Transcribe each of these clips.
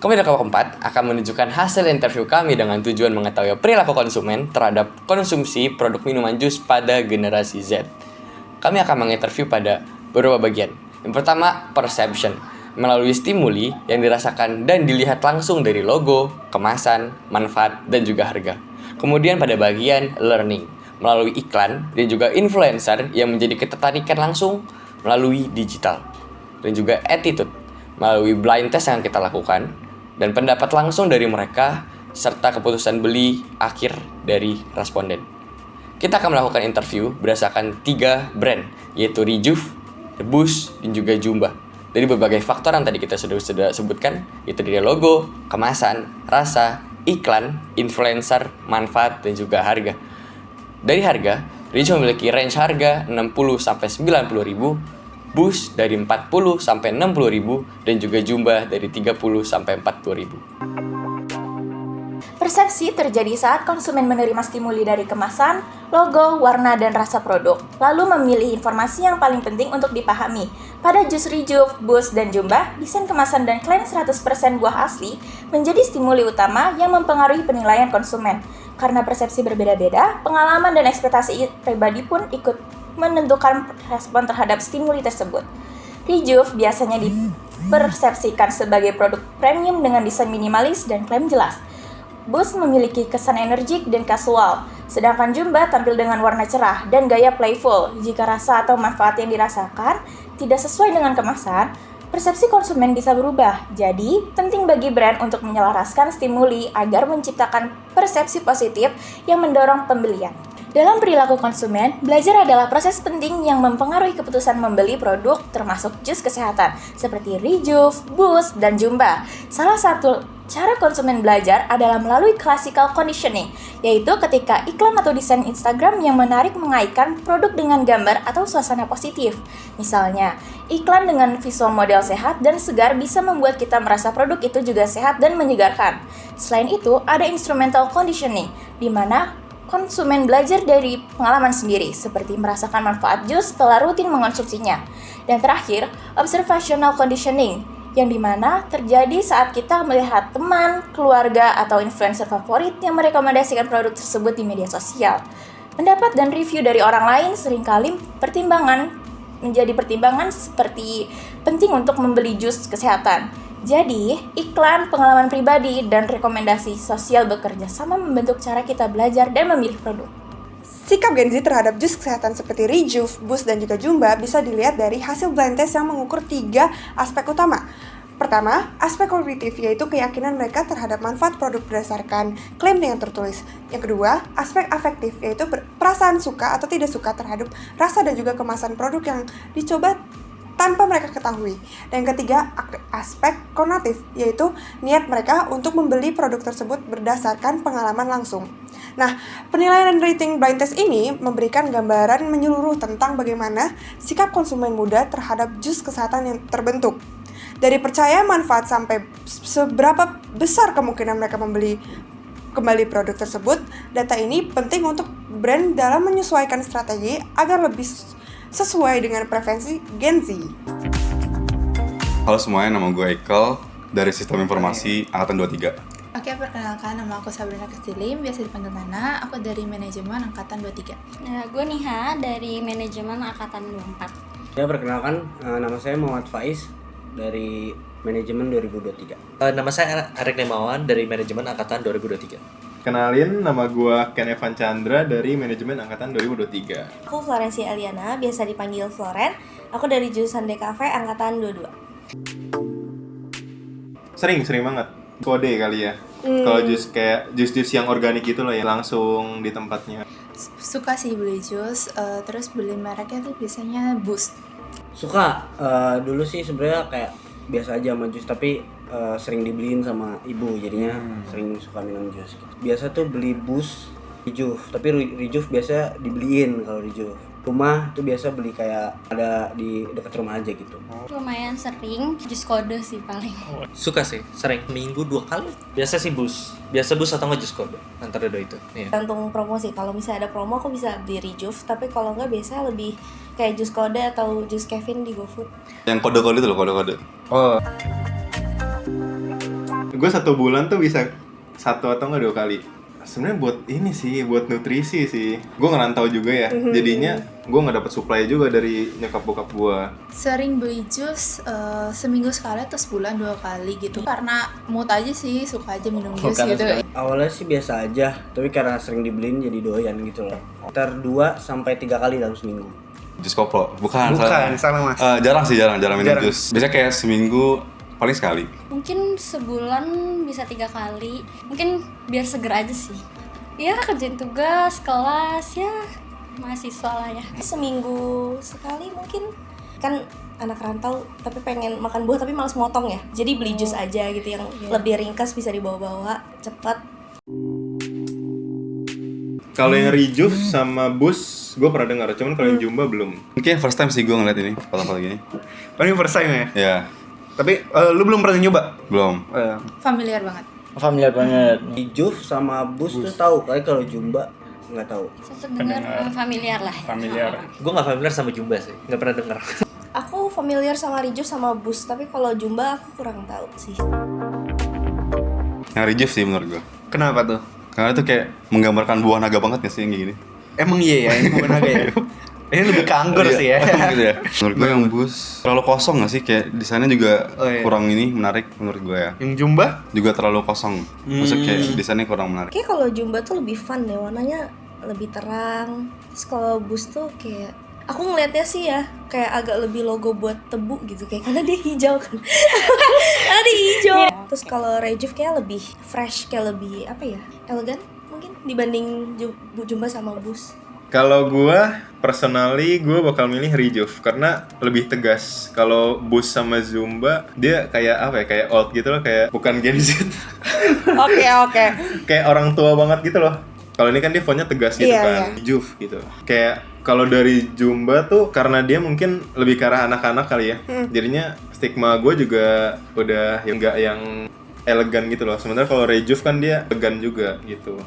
Komunitas keempat akan menunjukkan hasil interview kami dengan tujuan mengetahui perilaku konsumen terhadap konsumsi produk minuman jus pada generasi Z. Kami akan menginterview pada beberapa bagian. Yang pertama, perception, melalui stimuli yang dirasakan dan dilihat langsung dari logo, kemasan, manfaat, dan juga harga. Kemudian pada bagian learning, melalui iklan dan juga influencer yang menjadi ketertarikan langsung melalui digital. Dan juga attitude, melalui blind test yang kita lakukan, dan pendapat langsung dari mereka, serta keputusan beli akhir dari responden. Kita akan melakukan interview berdasarkan 3 brand, yaitu Rejuve, Boost, dan juga Jumba. Dari berbagai faktor yang tadi kita sudah sebutkan, yaitu dari logo, kemasan, rasa, iklan, influencer, manfaat, dan juga harga. Dari harga, Rejuve memiliki range harga 60-90 ribu, Boost dari 40 sampai 60 ribu, dan juga Jumba dari 30 sampai 40 ribu. Persepsi terjadi saat konsumen menerima stimuli dari kemasan, logo, warna, dan rasa produk, lalu memilih informasi yang paling penting untuk dipahami. Pada jus Rejuve, Boost, dan Jumba, desain kemasan dan klaim 100% buah asli menjadi stimuli utama yang mempengaruhi penilaian konsumen. Karena persepsi berbeda-beda, pengalaman dan ekspektasi pribadi pun ikut menentukan respon terhadap stimuli tersebut. Rejuve biasanya dipersepsikan sebagai produk premium dengan desain minimalis dan klaim jelas. Boost memiliki kesan energik dan kasual, sedangkan Jumba tampil dengan warna cerah dan gaya playful. Jika rasa atau manfaat yang dirasakan tidak sesuai dengan kemasan, persepsi konsumen bisa berubah. Jadi, penting bagi brand untuk menyelaraskan stimuli agar menciptakan persepsi positif yang mendorong pembelian. Dalam perilaku konsumen, belajar adalah proses penting yang mempengaruhi keputusan membeli produk termasuk jus kesehatan seperti Rejuve, Boost, dan Jumba. Salah satu cara konsumen belajar adalah melalui classical conditioning, yaitu ketika iklan atau desain Instagram yang menarik mengaitkan produk dengan gambar atau suasana positif. Misalnya, iklan dengan visual model sehat dan segar bisa membuat kita merasa produk itu juga sehat dan menyegarkan. Selain itu, ada instrumental conditioning, di mana konsumen belajar dari pengalaman sendiri, seperti merasakan manfaat jus setelah rutin mengonsumsinya. Dan terakhir, observational conditioning, yang dimana terjadi saat kita melihat teman, keluarga, atau influencer favorit yang merekomendasikan produk tersebut di media sosial. Pendapat dan review dari orang lain seringkali menjadi pertimbangan seperti penting untuk membeli jus kesehatan. Jadi, iklan, pengalaman pribadi, dan rekomendasi sosial bekerja sama membentuk cara kita belajar dan memilih produk. Sikap Gen Z terhadap jus kesehatan seperti Rejuve, Boost, dan juga Jumba bisa dilihat dari hasil blind test yang mengukur 3 aspek utama. Pertama, aspek kognitif, yaitu keyakinan mereka terhadap manfaat produk berdasarkan klaim yang tertulis. Yang kedua, aspek afektif, yaitu perasaan suka atau tidak suka terhadap rasa dan juga kemasan produk yang dicoba tanpa mereka ketahui. Dan yang ketiga, aspek konatif, yaitu niat mereka untuk membeli produk tersebut berdasarkan pengalaman langsung. Nah, penilaian dan rating blind test ini memberikan gambaran menyeluruh tentang bagaimana sikap konsumen muda terhadap jus kesehatan yang terbentuk. Dari percaya manfaat sampai seberapa besar kemungkinan mereka membeli kembali produk tersebut, data ini penting untuk brand dalam menyesuaikan strategi agar lebih sesuai dengan preferensi Gen Z. Halo semuanya, nama gue Ekel dari Sistem Informasi Angkatan 23. Oke, perkenalkan, nama aku Sabrina Kestilim, biasa dipanggil Nana. Aku dari Manajemen Angkatan 23. Nah, gue Niha dari Manajemen Angkatan 24. Ya, perkenalkan, nama saya Muhammad Faiz dari Manajemen 2023. Nama saya Arik Nemawan dari Manajemen Angkatan 2023. Kenalin, nama gue Ken Evan Chandra dari Manajemen Angkatan 2023. Aku Florencia Eliana, biasa dipanggil Floren. Aku dari jurusan DKV Angkatan 22. Sering banget kode kali ya. Kalau jus kayak jus-jus yang organik gitu loh ya, langsung di tempatnya. Suka sih beli jus, terus beli mereknya tuh biasanya Boost. Suka, dulu sih sebenarnya kayak biasa aja sama jus, tapi sering dibeliin sama ibu, jadinya sering suka minum jus gitu. Biasa tuh beli Boost, Rejuve, tapi Rejuve biasa dibeliin kalau Rejuve. Rumah tuh biasa beli kayak ada di dekat rumah aja gitu. Lumayan sering, jus kode sih paling. Suka sih, sering. Minggu 2 kali. Biasa sih Boost. Biasa Boost atau nggak jus kode. Antara dua itu. Iya. Tergantung promo sih. Kalau misalnya ada promo aku bisa beli Rejuve, tapi kalau nggak biasa lebih kayak jus kode atau jus Kevin di GoFood. Yang kode-kode itu loh, kode-kode. Oh. gue 1 bulan tuh bisa 1 atau enggak 2 kali. Sebenarnya buat ini sih, buat nutrisi sih. Gue ngerantau juga ya, jadinya gue nggak dapet supply juga dari nyokap bokap gue. Sering beli jus seminggu sekali atau sebulan 2 kali gitu. Karena mood aja sih, suka aja minum jus gitu. Awalnya sih biasa aja, tapi karena sering dibeliin jadi doyan gitu loh. Sekitar 2-3 kali dalam seminggu. Jus koplo? Bukan salah Mas. Jarang minum jus. Biasanya kayak seminggu paling sekali. Mungkin sebulan bisa 3 kali. Mungkin biar seger aja sih. Ya kerjain tugas, kelas, ya mahasiswa lah ya. Seminggu sekali mungkin, kan anak rantau tapi pengen makan buah tapi malas motong ya, jadi beli jus aja gitu yang lebih ringkas, bisa dibawa-bawa cepat. Kalau yang Rejuve sama Boost gue pernah dengar, cuman kalau yang Jumba belum. Mungkin first time sih gue ngeliat ini foto-foto gini. Oh, ini first time ya? Ya, Tapi lu belum pernah nyoba? belum. Familiar banget. Familiar banget. Rejuve sama Boost tuh tahu, kayak kalau Jumba nggak tahu. Satu dengar familiar lah. Gue nggak familiar sama Jumba sih, nggak pernah dengar. Aku familiar sama Rejuve sama Boost, tapi kalau Jumba aku kurang tahu sih. Yang Rejuve sih menurut gue. Kenapa tuh? Karena itu kayak menggambarkan buah naga banget gak sih yang kayak gini? Emang iya ya, ini bukan naga ya? Ini lebih ke anggur sih ya. Gitu ya. Menurut gue yang Boost terlalu kosong gak sih? Kayak desainnya juga kurang ini, menarik menurut gue ya. Yang Jumba? Juga terlalu kosong. Maksudnya kayak desainnya kurang menarik. Kayak kalau Jumba tuh lebih fun deh, warnanya lebih terang. Terus kalau Boost tuh kayak, aku ngelihatnya sih ya kayak agak lebih logo buat tebu gitu, kayak karena dia hijau kan. Karena dia hijau. Terus kalau Rejuve kayak lebih fresh, kayak lebih apa ya, elegan mungkin dibanding Jumba sama Boost. Kalau gue personally gue bakal milih Rejuve karena lebih tegas. Kalau Boost sama Zumba dia kayak apa ya, kayak old gitu loh, kayak bukan Gen Z. Oke. Kayak orang tua banget gitu loh. Kalau ini kan dia fontnya tegas gitu kan, Rejuve gitu. Kayak kalau dari Jumba tuh karena dia mungkin lebih ke arah anak-anak kali ya. Jadinya stigma gue juga udah nggak yang elegan gitu loh. Sementara kalau Rejuve kan dia elegan juga gitu.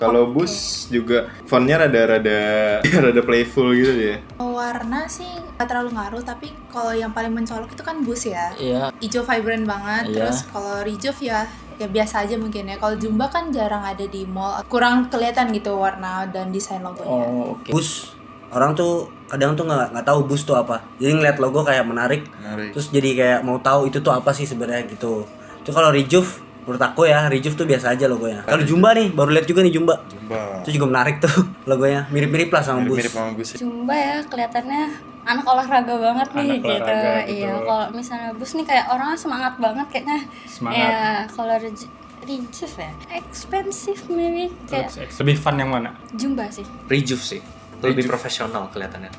Kalau Boost juga fontnya rada playful gitu dia. Warna sih gak terlalu ngaruh, tapi kalau yang paling mencolok itu kan Boost ya. Iya. Hijau vibrant banget. Iya. Terus kalau Rejuve ya biasa aja mungkin ya. Kalau Jumba kan jarang ada di mall, kurang kelihatan gitu warna dan desain logonya. Oh, oke. Boost, orang tuh kadang tuh nggak tahu Boost tuh apa. Jadi ngeliat logo kayak menarik. Terus jadi kayak mau tahu itu tuh apa sih sebenarnya gitu. Itu kalau Rejuve, menurut aku ya Rejuve tuh biasa aja logonya. Kalau Jumba nih, baru lihat juga nih Jumba. Itu juga menarik tuh logonya. Mirip-mirip lah sama Boost. Jumba ya kelihatannya anak olahraga banget nih gitu. Iya, kalau misalnya Boost nih kayak orang semangat banget kayaknya. Ya, kalau Rejuve ya expensive maybe kayak. Lebih fun yang mana? Jumba sih. Rejuve sih, lebih profesional kelihatannya.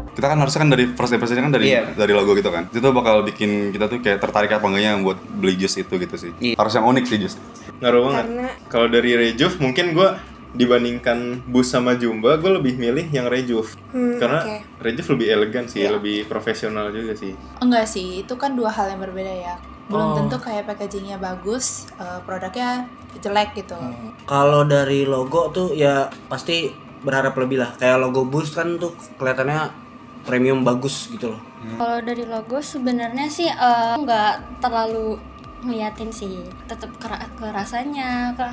Kita kan harusnya kan dari first impression kan dari logo gitu kan. Itu bakal bikin kita tuh kayak tertarik apa enggaknya buat beli jus itu gitu sih. Harus yang unik sih jus. Ngaruh banget. Kalau dari Rejuve mungkin gue dibandingkan Boost sama Jumba, gue lebih milih yang Rejuve. Karena Rejuve lebih elegan sih, lebih profesional juga sih. Enggak sih, itu kan dua hal yang berbeda ya. Belum tentu kayak packagingnya bagus, produknya jelek gitu. Kalau dari logo tuh ya pasti berharap lebih lah. Kayak logo Boost kan tuh kelihatannya premium bagus gitu loh. Kalau dari logo sebenarnya sih nggak terlalu ngeliatin sih, tetap ke rasanya gitu.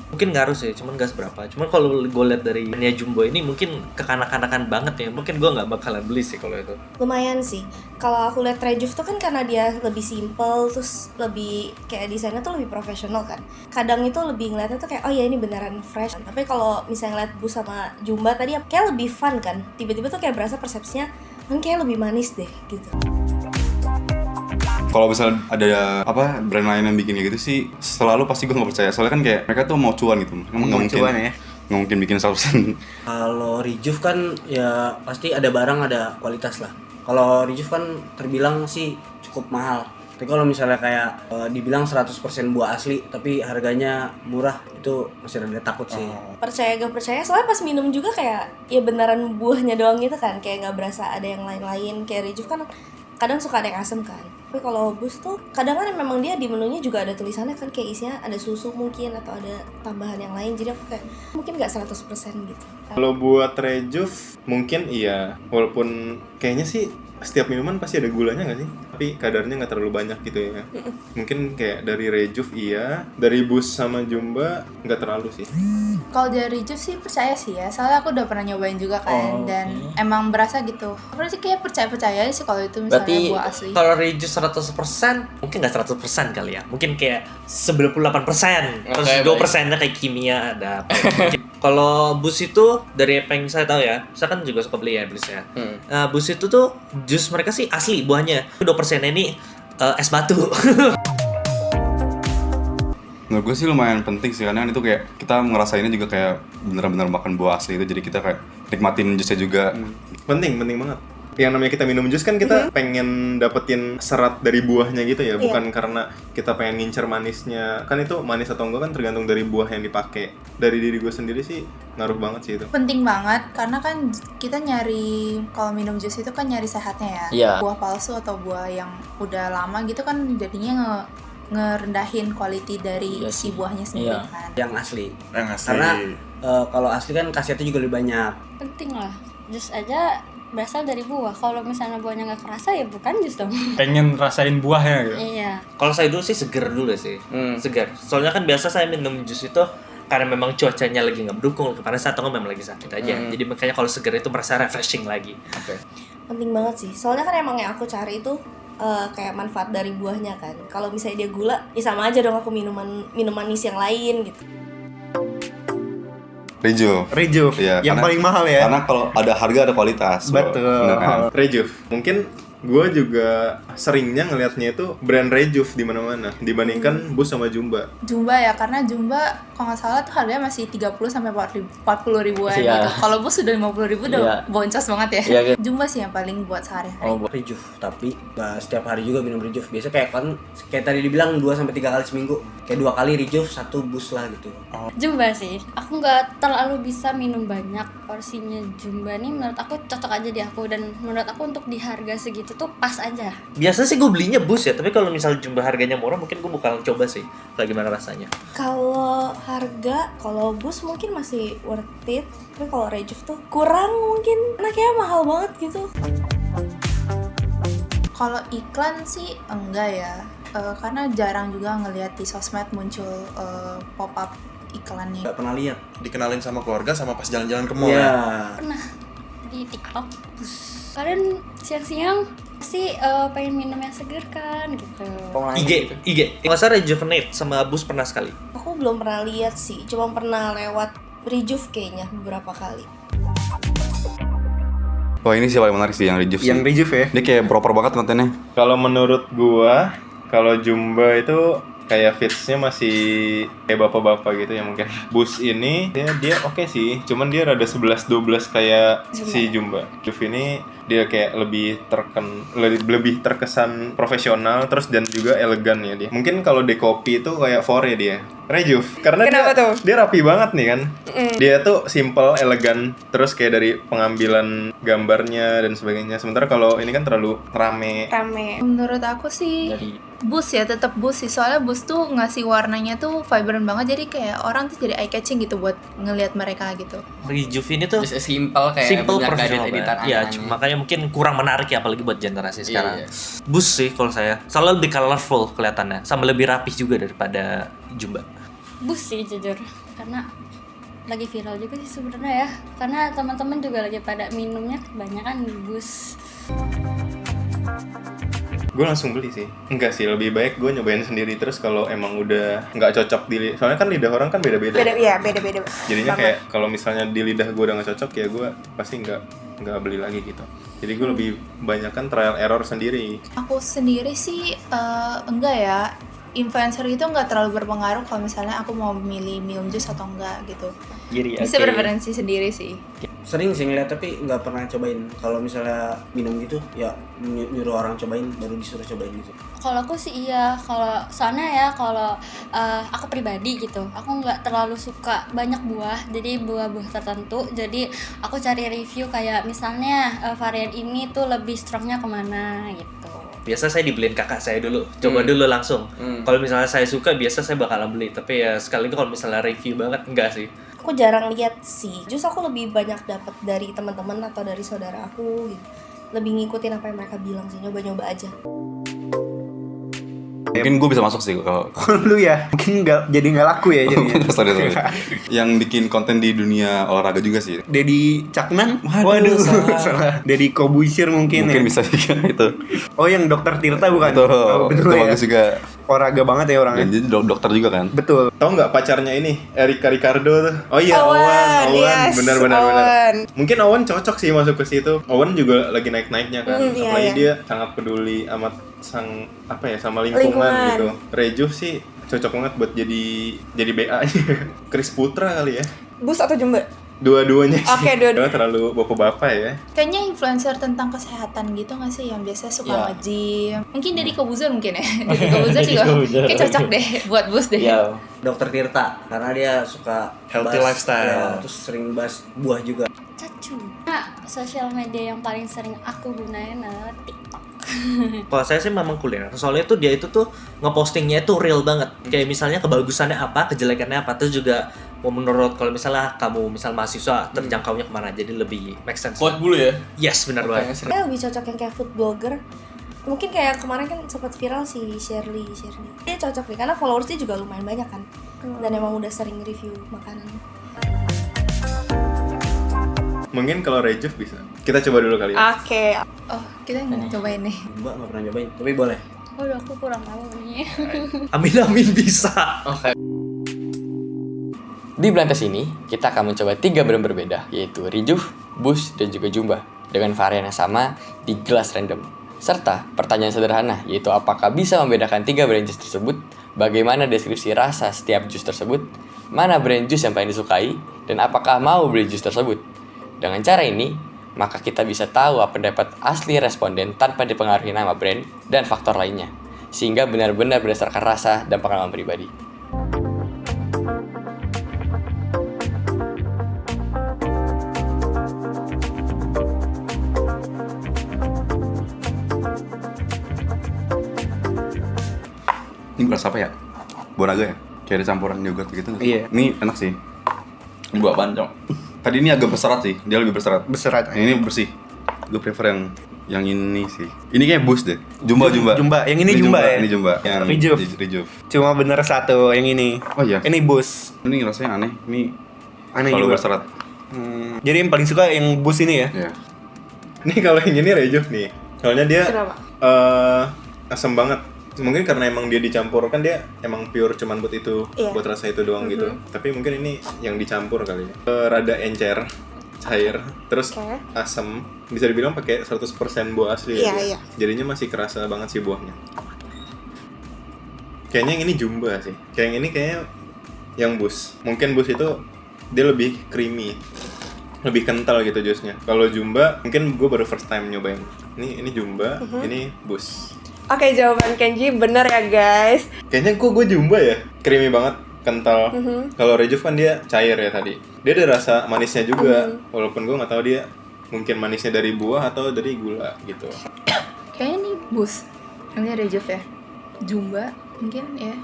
Mungkin ngaruh sih, cuman gak seberapa. Cuman kalau gue lihat dari Nia Jumbo ini mungkin kekanak-kanakan banget ya. Mungkin gue nggak bakalan beli sih kalau itu. Lumayan sih. Kalau aku lihat Rejuve tuh kan karena dia lebih simple, terus lebih kayak desainnya tuh lebih profesional kan. Kadang itu lebih ngeliatnya tuh kayak oh ya ini beneran fresh. Tapi kalau misalnya ngeliat Boost sama Jumba tadi kayak lebih fun kan. Tiba-tiba tuh kayak berasa persepsinya kayak lebih manis deh gitu. Kalau misalnya ada brand lain yang bikin kayak gitu sih, selalu pasti gue nggak percaya. Soalnya kan kayak mereka tuh mau cuan gitu, nggak mungkin bikin 100%. Kalau Rejuve kan ya pasti ada barang, ada kualitas lah. Kalau Rejuve kan terbilang sih cukup mahal. Tapi kalau misalnya kayak dibilang 100% buah asli tapi harganya murah, itu masih rada takut sih. Percaya gak percaya, soalnya pas minum juga kayak ya beneran buahnya doang gitu kan, kayak nggak berasa ada yang lain-lain. Kayak Rejuve kan kadang suka ada yang asem kan. Tapi kalau Boost tuh kadang kan memang dia di menunya juga ada tulisannya kan, kayak isinya ada susu mungkin atau ada tambahan yang lain. Jadi aku kayak mungkin nggak 100% gitu. Kalau buat Rejuve mungkin iya, walaupun kayaknya sih setiap minuman pasti ada gulanya nggak sih? tapi kadarnya nggak terlalu banyak gitu ya. Mungkin kayak dari Rejuve iya, dari Boost sama Jumba nggak terlalu sih. Kalau dari Rejuve sih percaya sih ya, soalnya aku udah pernah nyobain juga kan, dan emang berasa gitu. Aku sih kayak percaya sih kalau itu misalnya Berarti buah asli. kalau Rejuve 100%, mungkin nggak 100% kali ya. Mungkin kayak 98%. Terus Oke, 2%-nya kayak kimia ada apa. Kalau Boost itu dari apa yang saya tahu ya, saya kan juga suka beli ya Boost ya. Boost itu tuh jus mereka sih asli buahnya. 2% ini es batu. Menurut gue sih lumayan penting sih, karena kan itu kayak kita ngerasainnya juga kayak bener-bener makan buah asli itu, jadi kita kayak nikmatin jusnya juga. Penting banget. Yang namanya kita minum jus kan kita pengen dapetin serat dari buahnya gitu ya, bukan karena kita pengen ngincer manisnya. Kan itu manis atau enggak kan tergantung dari buah yang dipakai. Dari diri gue sendiri sih ngaruh banget sih itu. Penting banget karena kan kita nyari, kalau minum jus itu kan nyari sehatnya ya. Iya. Buah palsu atau buah yang udah lama gitu kan jadinya ngerendahin quality dari si buahnya sendiri kan. Yang asli. Yang asli. Karena kalau asli kan khasiatnya juga lebih banyak. Penting lah, jus aja berasal dari buah. Kalau misalnya buahnya nggak kerasa ya bukan jus dong. Pengen rasain buahnya gitu. Iya. Kalau saya dulu sih seger dulu sih. Seger. Soalnya kan biasa saya minum jus itu karena memang cuacanya lagi nggak mendukung, pada saat itu memang lagi sakit aja. Jadi makanya kalau seger itu merasa refreshing lagi. Penting banget sih. Soalnya kan emang yang aku cari itu kayak manfaat dari buahnya kan. Kalau misalnya dia gula, ya sama aja dong aku minum manis yang lain gitu. Rejuve. Ya, yang paling mahal ya. Karena kalau ada harga ada kualitas. Betul. Bener kan? Rejuve. Mungkin gue juga seringnya ngelihatnya itu brand Rejuve di mana-mana dibandingkan Boost sama Jumba. Jumba ya, karena Jumba kalau nggak salah tuh harganya masih 30 sampai 40 ribuan Iya. gitu. Kalau Boost sudah 50 ribu udah Iya. boncos banget ya. Iya, gitu. Jumba sih yang paling buat sehari-hari. Rejuve, tapi setiap hari juga minum Rejuve. Biasa kayak kan kayak tadi dibilang 2 sampai 3 kali seminggu. Kayak 2 kali Rejuve, 1 Boost lah gitu. Jumba sih, aku nggak terlalu bisa minum banyak. Porsinya Jumba nih menurut aku cocok aja di aku, dan menurut aku untuk di harga segitu tuh pas aja. Biasanya sih gue belinya Boost ya, tapi kalau misalnya jumlah harganya murah mungkin gue bakal coba sih kayak gimana rasanya. Kalau harga, kalau Boost mungkin masih worth it, tapi kalau Rejuve tuh kurang mungkin, karena kayak mahal banget gitu. Kalau iklan sih enggak ya, karena jarang juga ngelihat di sosmed muncul pop up iklannya. Gak pernah lihat. Dikenalin sama keluarga sama pas jalan-jalan ke mall. Pernah di TikTok. Kalian siang-siang pasti pengen minum yang seger kan gitu. IG. Masa Rejuvenate sama Boost pernah sekali. Aku belum pernah lihat sih, cuma pernah lewat Rejuve kayaknya beberapa kali. Wah, ini sih paling menarik sih yang Rejuve sih. Yang Rejuve ya. Dia kayak proper banget kontennya. Kalau menurut gua, kalau Jumba itu kayak fitsnya masih kayak bapak-bapak gitu ya mungkin. Boost ini dia oke sih, cuman dia rada 11-12 kayak si Jumba. Rejuve ini dia kayak lebih terkesan profesional terus dan juga elegan ya dia. Mungkin kalau di kopi itu kayak Fore dia. Rejuve karena Kenapa tuh? dia rapi banget nih kan. Dia tuh simple, elegan, terus kayak dari pengambilan gambarnya dan sebagainya. Sementara kalau ini kan terlalu rame. Menurut aku sih Boost ya, tetap Boost sih. Soalnya Boost tuh ngasih warnanya tuh vibrant banget, jadi kayak orang tuh jadi eye catching gitu buat ngelihat mereka gitu. Rejuve ini tuh simple kayak banyak edit-editan ya, aneh-aneh. makanya mungkin kurang menarik ya apalagi buat generasi sekarang. Iya. Boost sih kalau saya selalu lebih colorful kelihatannya, sama lebih rapih juga daripada Jumba. Boost sih jujur, karena lagi viral juga sih sebenarnya ya, karena teman-teman juga lagi pada minumnya kebanyakan Boost. Gue langsung beli sih. Enggak sih, lebih baik gue nyobain sendiri terus kalau emang udah nggak cocok soalnya kan lidah orang kan beda-beda. Beda-beda. Jadinya kayak kalau misalnya di lidah gue udah nggak cocok ya gue pasti nggak beli lagi gitu. Jadi gue lebih banyak kan trial error sendiri. Aku sendiri sih enggak ya. Influencer itu nggak terlalu berpengaruh kalau misalnya aku mau milih minum jus atau enggak gitu. Jadi Bisa preferensi sendiri sih. Sering sih ngeliat tapi nggak pernah cobain. Kalau misalnya minum gitu ya nyuruh orang cobain baru disuruh cobain gitu. Kalau aku sih iya, kalau soalnya ya kalau aku pribadi gitu, aku nggak terlalu suka banyak buah, jadi buah-buah tertentu. Jadi aku cari review kayak misalnya varian ini tuh lebih strongnya kemana gitu. Biasa saya dibeliin kakak saya dulu, coba dulu langsung. Kalau misalnya saya suka, biasa saya bakalan beli. Tapi ya sekali itu kalau misalnya review banget, enggak sih. Aku jarang lihat sih, justru aku lebih banyak dapat dari teman-teman atau dari saudara aku gitu. Lebih ngikutin apa yang mereka bilang sih, nyoba-nyoba aja. Mungkin gue bisa masuk sih kalau Lu ya, mungkin nggak laku ya jadinya. sorry. Yang bikin konten di dunia olahraga juga sih. Dedi Caknan? Waduh, salah. Dedi Kobusier mungkin Mungkin ya. bisa juga itu. Oh, yang Dokter Tirta bukan? Betul, Oh, betul itu ya. bagus juga. Olahraga banget ya orangnya. Dan jadi dokter juga kan. Betul. Tahu nggak pacarnya ini Erika Ricardo tuh? Oh iya, Owen, yes, benar. Owen. Mungkin Owen cocok sih masuk ke situ. Owen juga lagi naik-naiknya kan. Iya, Apalagi iya. dia sangat peduli amat sama lingkungan gitu. Rejuve sih cocok banget buat jadi BA-nya. Chris Putra kali ya. Bus atau Jumba? Dua-duanya sih. Oke, dua-duanya. Terlalu bapak-bapak ya. Kayaknya influencer tentang kesehatan gitu nggak sih yang biasa suka Ya. nge-gym. Mungkin Deddy Kobuzer mungkin ya. Deddy Kobuzer juga kayak cocok deh buat boost deh. Ya, Dokter Tirta karena dia suka Healthy bahas- lifestyle. ya, terus sering bahas buah juga. Cacu. Nah, sosial media yang paling sering aku gunain adalah TikTok. Kalau saya sih memang kuliner. Soalnya tuh dia itu tuh ngepostingnya itu real banget. Kayak misalnya kebagusannya apa, kejelekannya apa. Terus juga mau menurut kalau misalnya kamu misal mahasiswa terjangkaunya kemana. Jadi lebih make sense. Quote dulu ya. Yes, benar banget. Saya lebih cocok yang kayak food blogger. Mungkin kayak kemarin kan sempat viral si Shirley. Dia cocok nih karena followers dia juga lumayan banyak kan. Dan emang udah sering review makanan. Mungkin kalau Rejuve bisa. Kita coba dulu kali ya. Oke. Oh, kita cobain nih. Mbak nggak pernah nyobain, tapi boleh. Waduh, aku kurang tahu nih. Amin bisa. Di blind test ini, kita akan mencoba 3 brand berbeda, yaitu Rejuve, Boost, dan juga Jumba, dengan varian yang sama di gelas random. Serta pertanyaan sederhana, yaitu apakah bisa membedakan 3 brand jus tersebut, bagaimana deskripsi rasa setiap jus tersebut, mana brand jus yang paling disukai, dan apakah mau beli jus tersebut. Dengan cara ini, maka kita bisa tahu apa pendapat asli responden tanpa dipengaruhi nama brand dan faktor lainnya, sehingga benar-benar berdasarkan rasa dan pengalaman pribadi. Ini rasa apa ya? Buah naga ya? Kayak ada campuran yogurt gitu nggak sih? Iya. Ini enak sih. Ini buah apaan, Cok? Tadi ini agak berserat sih, dia lebih berserat. Berserat. Yang ini bersih. Gue prefer yang ini sih. Ini kayak Boost deh. Jumba. Yang ini Jumba ya? Ini Jumba. Yang Rejuve. Cuma bener satu yang ini. Oh iya. Ini Bus. Ini rasanya aneh. Ini Aneh terlalu juga. berserat. Jadi yang paling suka yang Bus ini ya? Iya. Nih kalau yang ini Rejuve nih. Soalnya dia Kenapa? asam banget. Mungkin karena emang dia dicampur kan dia emang pure cuman buat itu, Iya. buat rasa itu doang gitu. Tapi mungkin ini yang dicampur kali ya. Rada encer, cair, terus Oke. asam. Bisa dibilang pakai 100% buah asli Iya, ya. dia. iya. Jadinya masih kerasa banget sih buahnya. Kayaknya yang ini Jumba sih. Kayak yang ini kayaknya yang Boost. Mungkin Boost itu dia lebih creamy. Lebih kental gitu jusnya. Kalau Jumba mungkin gue baru first time nyobain. Ini Jumba, ini Boost. Oke, jawaban Kenji bener ya guys. Kayaknya gue Jumba ya, creamy banget, kental. Kalau Rejuve kan dia cair ya tadi. Dia ada rasa manisnya juga, walaupun gue nggak tahu dia mungkin manisnya dari buah atau dari gula gitu. Kayaknya nih boost. Ini Rejuve ya. Jumba mungkin ya.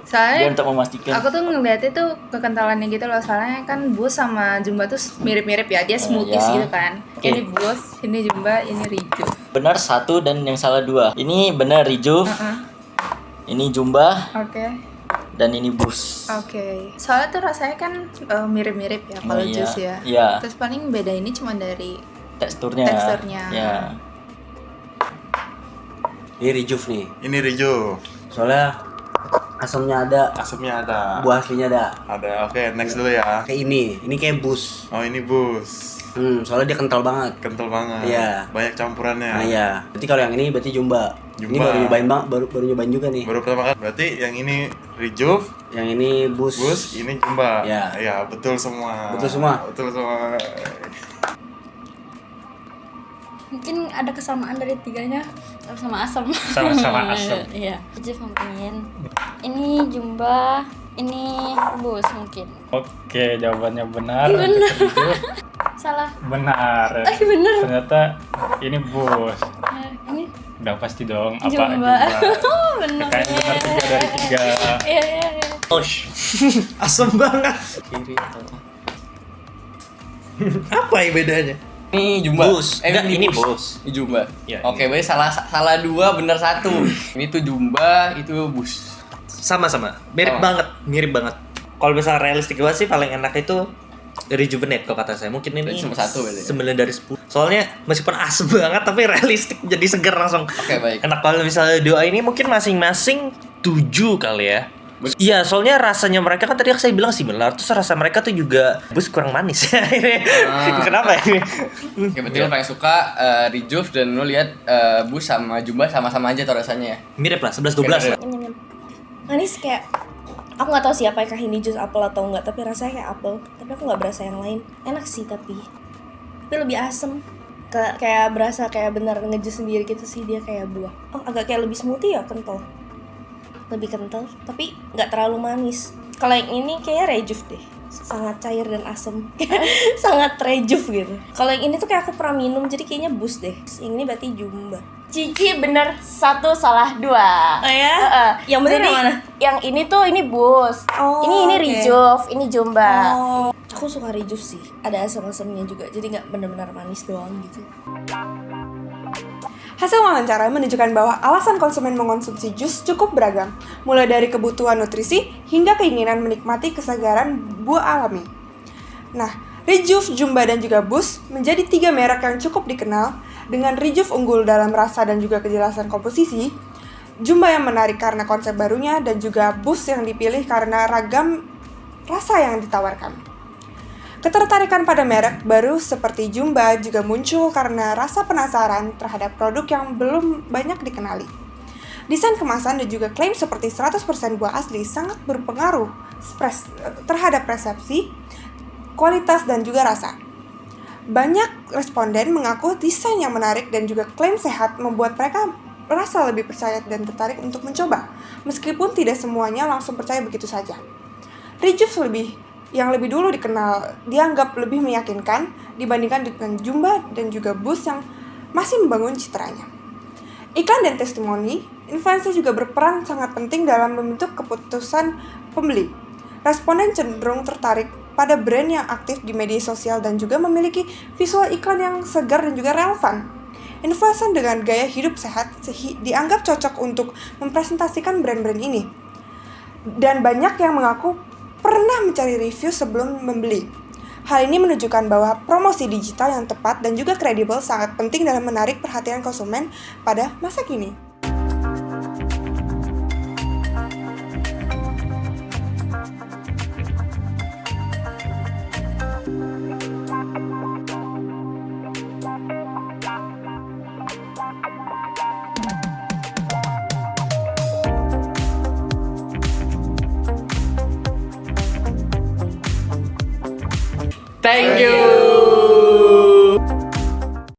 Soalnya untuk memastikan. aku tuh ngeliatnya tuh kekentalannya gitu loh. Soalnya kan Boost sama Jumba tuh mirip-mirip ya. Dia smoothies ya. gitu kan. Oke. Ini Boost, ini Jumba, ini Rejuve. Benar satu dan yang salah dua. Ini benar Rejuve. Ini Jumba Oke. dan ini Boost. Oke. Soalnya tuh rasanya kan mirip-mirip ya kalau Iya. jus ya. Iya. Terus paling beda ini cuma dari Teksturnya. teksturnya. Ya. Ini Rejuve nih. Ini Rejuve. Soalnya asamnya ada, Asapnya ada. buah aslinya ada. Ada. Oke, next dulu ya. Kayak ini kayak Bus. Oh, ini Boost. Soalnya dia kental banget. Kental banget. Iya. Banyak campurannya. Nah iya. Berarti kalau yang ini berarti Jumba. Ini Jumba. baru nyobain juga nih. Baru pertama kali. Berarti yang ini Rejuve, Yang ini Bus. ini Jumba. Iya. Iya, betul semua. Betul semua? Betul semua. Mungkin ada kesamaan dari tiganya sama asam. Sama-sama asam. Iya. Rejuve mungkin. Ini Jumba, ini Boost mungkin. Oke, jawabannya benar. Benar. Untuk Rejuve. Salah. Benar. Bener. Ternyata ini Boost. Ini Udah pasti dong. Apa Jumba. Oh, benar. Kayaknya benar 3 dari 3. Iya, iya, iya. Asam banget. Kiri atau Apa ya bedanya? Ini Jumba. Bus. Enggak, ini Bus. Ini Jumba. Ya, Oke, berarti salah 2 benar 1. Ini tuh Jumba, itu Bus. Sama-sama. Mirip banget. Kalau misalnya realistik banget sih paling enak itu Rejuvenate kalau kata saya. Mungkin ini cuma 1 berarti. 9 dari 10. Soalnya meskipun asem banget tapi realistik jadi seger langsung. Oke, baik. Enak kalau misalnya doa ini mungkin masing-masing 7 kali ya. Iya, soalnya rasanya mereka kan tadi saya bilang similar, terus rasa mereka tuh juga Bus kurang manis. Kenapa ya ini? Oke, berarti lo paling suka Rejuve dan lo lihat Bus sama Jumba sama-sama aja tuh rasanya ya. Mirip lah, 11-12 lah. Manis kayak aku nggak tahu sih apakah ini jus apel atau enggak, tapi rasanya kayak apel. Tapi aku nggak berasa yang lain. Enak sih tapi lebih asem. Kayak berasa kayak benar ngejus sendiri gitu sih, dia kayak buah. Oh, agak kayak lebih smoothie ya, kental. Lebih kental, tapi nggak terlalu manis. Kalau yang ini kayaknya Rejuve deh, sangat cair dan asem, sangat Rejuve gitu. Kalau yang ini tuh kayak aku pernah minum, jadi kayaknya Bus deh. Yang ini berarti Jumba. Cici bener 1 salah 2. Oh ya? Yang bener yang mana? Yang ini tuh ini Bus. Oh, ini oke. Rejuve, ini Jumba. Oh, aku suka Rejuve sih. Ada asam-asamnya juga, jadi nggak benar-benar manis doang gitu. Hasil wawancara menunjukkan bahwa alasan konsumen mengonsumsi jus cukup beragam, mulai dari kebutuhan nutrisi hingga keinginan menikmati kesegaran buah alami. Nah, Rejuve, Jumba, dan juga Bus menjadi 3 merek yang cukup dikenal, dengan Rejuve unggul dalam rasa dan juga kejelasan komposisi, Jumba yang menarik karena konsep barunya, dan juga Bus yang dipilih karena ragam rasa yang ditawarkan. Ketertarikan pada merek baru seperti Jumba juga muncul karena rasa penasaran terhadap produk yang belum banyak dikenali. Desain kemasan dan juga klaim seperti 100% buah asli sangat berpengaruh terhadap persepsi, kualitas, dan juga rasa. Banyak responden mengaku desain yang menarik dan juga klaim sehat membuat mereka merasa lebih percaya dan tertarik untuk mencoba, meskipun tidak semuanya langsung percaya begitu saja. Rejuve yang lebih dulu dianggap lebih meyakinkan dibandingkan dengan Jumba dan juga Bus yang masih membangun citranya. Iklan dan testimoni, influencer juga berperan sangat penting dalam membentuk keputusan pembeli. Responden cenderung tertarik pada brand yang aktif di media sosial dan juga memiliki visual iklan yang segar dan juga relevan. Influencer dengan gaya hidup sehat dianggap cocok untuk mempresentasikan brand-brand ini. Dan banyak yang mengaku pernah mencari review sebelum membeli. Hal ini menunjukkan bahwa promosi digital yang tepat dan juga kredibel sangat penting dalam menarik perhatian konsumen pada masa kini. Thank you.